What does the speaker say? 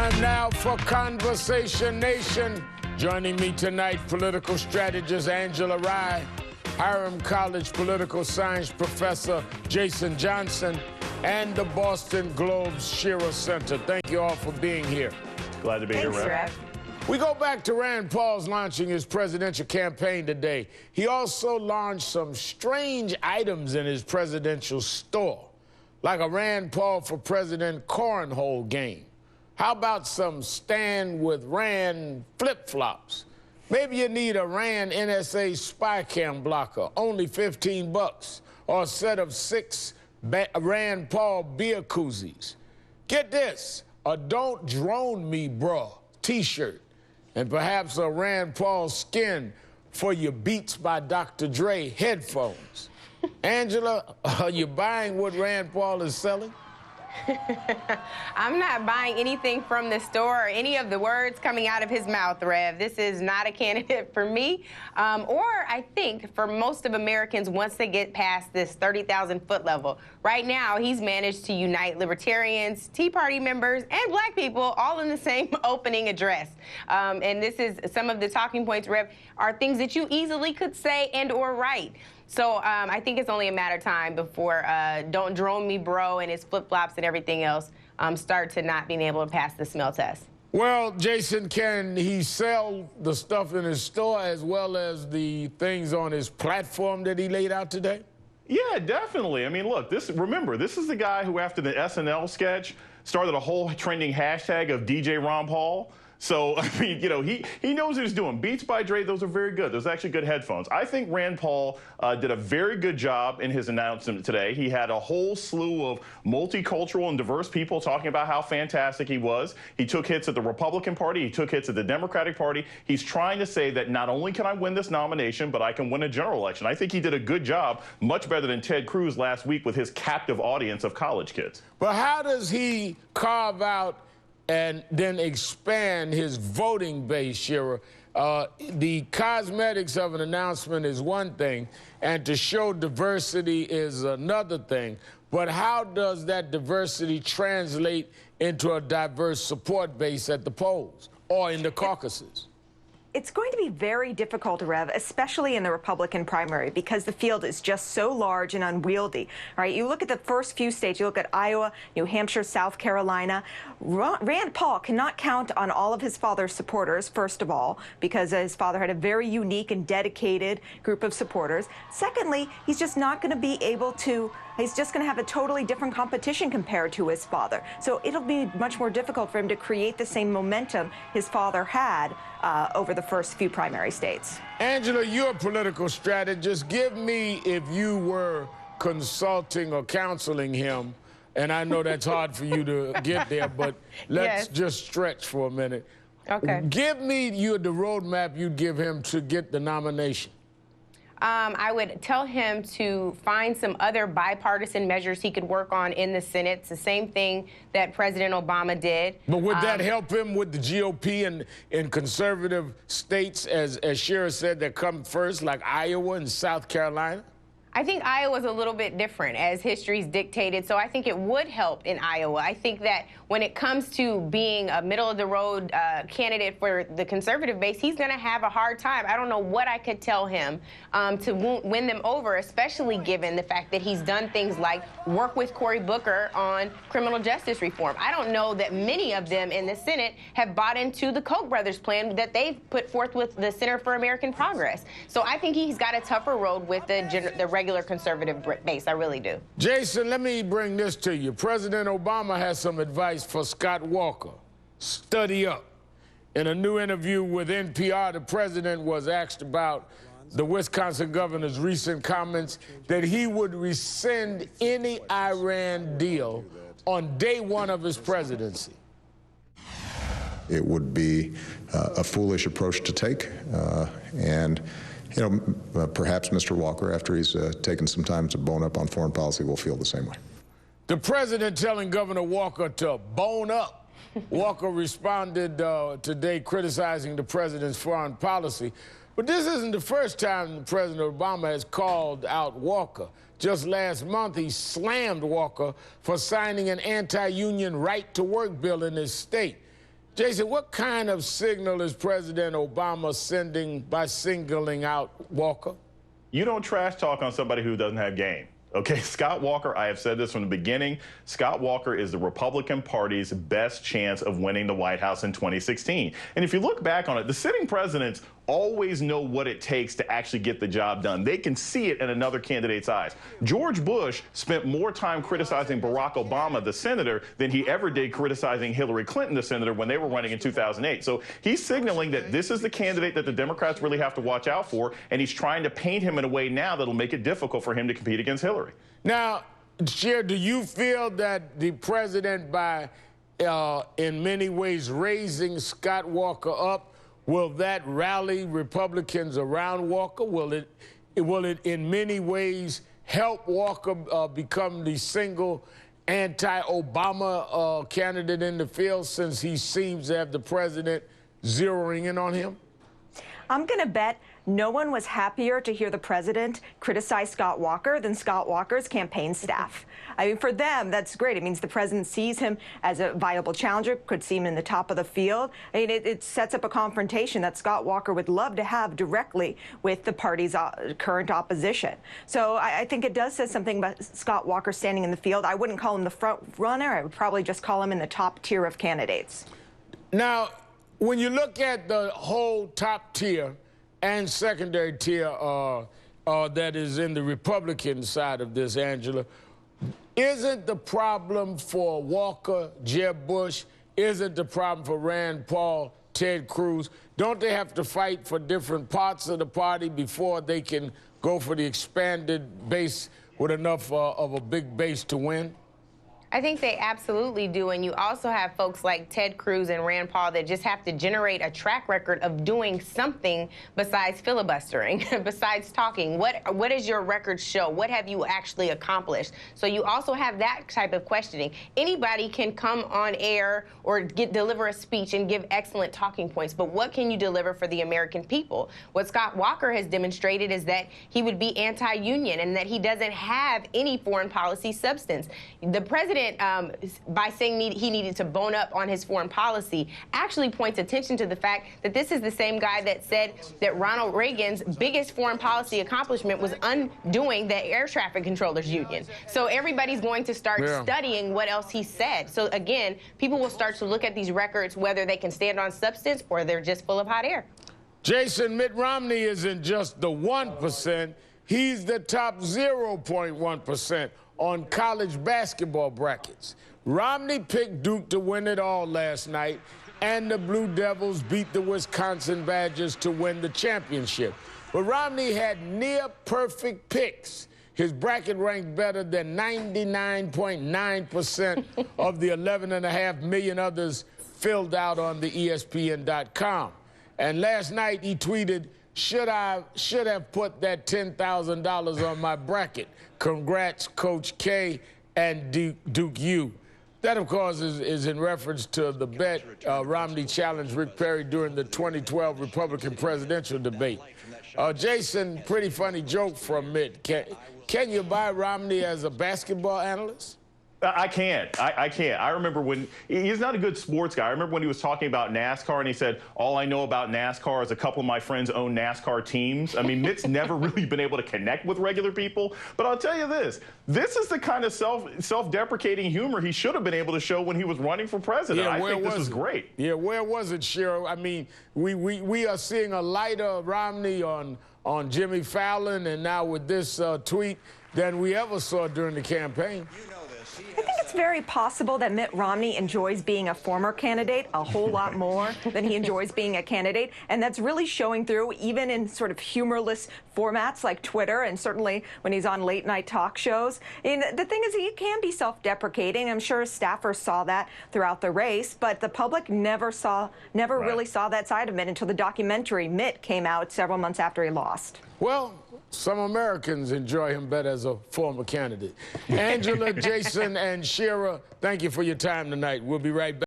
Time now for Conversation Nation. Joining me tonight, political strategist Angela Rye, Hiram College political science professor Jason Johnson, and the Boston Globe's Shira Center. Thank you all for being here. Glad to be here, Rev. We go back to Rand Paul's launching his presidential campaign today. He also launched some strange items in his presidential store, like a Rand Paul for President cornhole game. How about some Stand with Rand flip-flops? Maybe you need a Rand NSA spy cam blocker, only 15 bucks, or a set of 6 Rand Paul beer koozies. Get this, a Don't Drone Me, Bruh t-shirt, and perhaps a Rand Paul skin for your Beats by Dr. Dre headphones. Angela, are you buying what Rand Paul is selling? I'm not buying anything from the store or any of the words coming out of his mouth, Rev. This is not a candidate for me, or I think for most of Americans once they get past this 30,000-foot level. Right now, he's managed to unite libertarians, Tea Party members, and black people all in the same opening address. And this is some of the talking points, Rev, are things that you easily could say and or write. So I think it's only a matter of time before Don't Drone Me, Bro, and his flip-flops and everything else start to not being able to pass the smell test. Well, Jason, can he sell the stuff in his store as well as the things on his platform that he laid out today? Yeah, definitely. I mean, look, remember, this is the guy who, after the SNL sketch, started a whole trending hashtag of DJ Ron Paul. So, I mean, you know, he knows what he's doing. Beats by Dre, those are very good. Those are actually good headphones. I think Rand Paul did a very good job in his announcement today. He had a whole slew of multicultural and diverse people talking about how fantastic he was. He took hits at the Republican Party. He took hits at the Democratic Party. He's trying to say that not only can I win this nomination, but I can win a general election. I think he did a good job, much better than Ted Cruz last week with his captive audience of college kids. But how does he carve out and then expand his voting base, Shira? The cosmetics of an announcement is one thing, and to show diversity is another thing. But how does that diversity translate into a diverse support base at the polls or in the caucuses? It's going to be very difficult, Rev, especially in the Republican primary, because the field is just so large and unwieldy. All right, you look at the first few states, you look at Iowa, New Hampshire, South Carolina. Rand Paul cannot count on all of his father's supporters, first of all, because his father had a very unique and dedicated group of supporters. Secondly, he's just not going to be able to, he's just going to have a totally different competition compared to his father. So it'll be much more difficult for him to create the same momentum his father had over the first few primary states. Angela, you're a political strategist. Give me, if you were consulting or counseling him, and I know that's hard for you to get there, but let's just stretch for a minute. Okay. Give me the roadmap you'd give him to get the nomination. I would tell him to find some other bipartisan measures he could work on in the Senate. It's the same thing that President Obama did. But would that help him with the GOP in conservative states, as Shira said, that come first, like Iowa and South Carolina? I think Iowa's a little bit different, as history's dictated, so I think it would help in Iowa. I think that when it comes to being a middle-of-the-road candidate for the conservative base, he's going to have a hard time. I don't know what I could tell him to win them over, especially given the fact that he's done things like work with Cory Booker on criminal justice reform. I don't know that many of them in the Senate have bought into the Koch brothers plan that they've put forth with the Center for American Progress. So I think he's got a tougher road with the regular conservative base. I really do. Jason, let me bring this to you. President Obama has some advice for Scott Walker. Study up. In a new interview with NPR, the president was asked about the Wisconsin governor's recent comments that he would rescind any Iran deal on day one of his presidency. It would be a foolish approach to take, and you know, perhaps Mr. Walker, after he's taken some time to bone up on foreign policy, will feel the same way. The president telling Governor Walker to bone up. Walker responded today criticizing the president's foreign policy. But this isn't the first time President Obama has called out Walker. Just last month, he slammed Walker for signing an anti-union right-to-work bill in his state. Jason, what kind of signal is President Obama sending by singling out Walker? You don't trash talk on somebody who doesn't have game. Okay, Scott Walker, I have said this from the beginning, Scott Walker is the Republican Party's best chance of winning the White House in 2016. And if you look back on it, the sitting presidents always know what it takes to actually get the job done. They can see it in another candidate's eyes. George Bush spent more time criticizing Barack Obama, the senator, than he ever did criticizing Hillary Clinton, the senator, when they were running in 2008. So he's signaling that this is the candidate that the Democrats really have to watch out for, and he's trying to paint him in a way now that'll make it difficult for him to compete against Hillary. Now, Shira, do you feel that the president, by in many ways raising Scott Walker up, will that rally Republicans around Walker? Will it in many ways help Walker become the single anti-Obama candidate in the field, since he seems to have the president zeroing in on him? I'm going to bet no one was happier to hear the president criticize Scott Walker than Scott Walker's campaign staff. I mean, for them, that's great. It means the president sees him as a viable challenger, could see him in the top of the field. I mean, it sets up a confrontation that Scott Walker would love to have directly with the party's current opposition. So I think it does say something about Scott Walker standing in the field. I wouldn't call him the front runner. I would probably just call him in the top tier of candidates. Now, when you look at the whole top tier and secondary tier that is in the Republican side of this, Angela, isn't the problem for Walker, Jeb Bush, isn't the problem for Rand Paul, Ted Cruz? Don't they have to fight for different parts of the party before they can go for the expanded base with enough of a big base to win? I think they absolutely do, and you also have folks like Ted Cruz and Rand Paul that just have to generate a track record of doing something besides filibustering, besides talking. What does your record show? What have you actually accomplished? So you also have that type of questioning. Anybody can come on air or deliver a speech and give excellent talking points, but what can you deliver for the American people? What Scott Walker has demonstrated is that he would be anti-union and that he doesn't have any foreign policy substance. The president, by saying he needed to bone up on his foreign policy, actually points attention to the fact that this is the same guy that said that Ronald Reagan's biggest foreign policy accomplishment was undoing the air traffic controllers union. So everybody's going to start studying what else he said. So again, people will start to look at these records, whether they can stand on substance or they're just full of hot air. Jason, Mitt Romney isn't just the 1%, he's the top 0.1% on college basketball brackets. Romney picked Duke to win it all last night, and the Blue Devils beat the Wisconsin Badgers to win the championship. But Romney had near-perfect picks. His bracket ranked better than 99.9% of the 11.5 million others filled out on the ESPN.com. And last night he tweeted, should have put that $10,000 on my bracket. Congrats, Coach K and Duke U. That, of course, is in reference to the bet Romney challenged Rick Perry during the 2012 Republican presidential debate. Jason, pretty funny joke from Mitt. Can you buy Romney as a basketball analyst? I can't. I can't. I remember when he's not a good sports guy. I remember when he was talking about NASCAR and he said, all I know about NASCAR is a couple of my friends own NASCAR teams. I mean, Mitt's never really been able to connect with regular people. But I'll tell you this is the kind of self-deprecating humor he should have been able to show when he was running for president. Yeah, I think this is great. Yeah, where was it, Shira? I mean, we are seeing a lighter Romney on Jimmy Fallon and now with this tweet than we ever saw during the campaign. I think it's very possible that Mitt Romney enjoys being a former candidate a whole lot more than he enjoys being a candidate, and that's really showing through even in sort of humorless formats like Twitter, and certainly when he's on late-night talk shows. And the thing is, he can be self-deprecating. I'm sure staffers saw that throughout the race, but the public never really saw that side of Mitt until the documentary Mitt came out several months after he lost. Well, some Americans enjoy him better as a former candidate. Angela, Jason, and Shira, thank you for your time tonight. We'll be right back.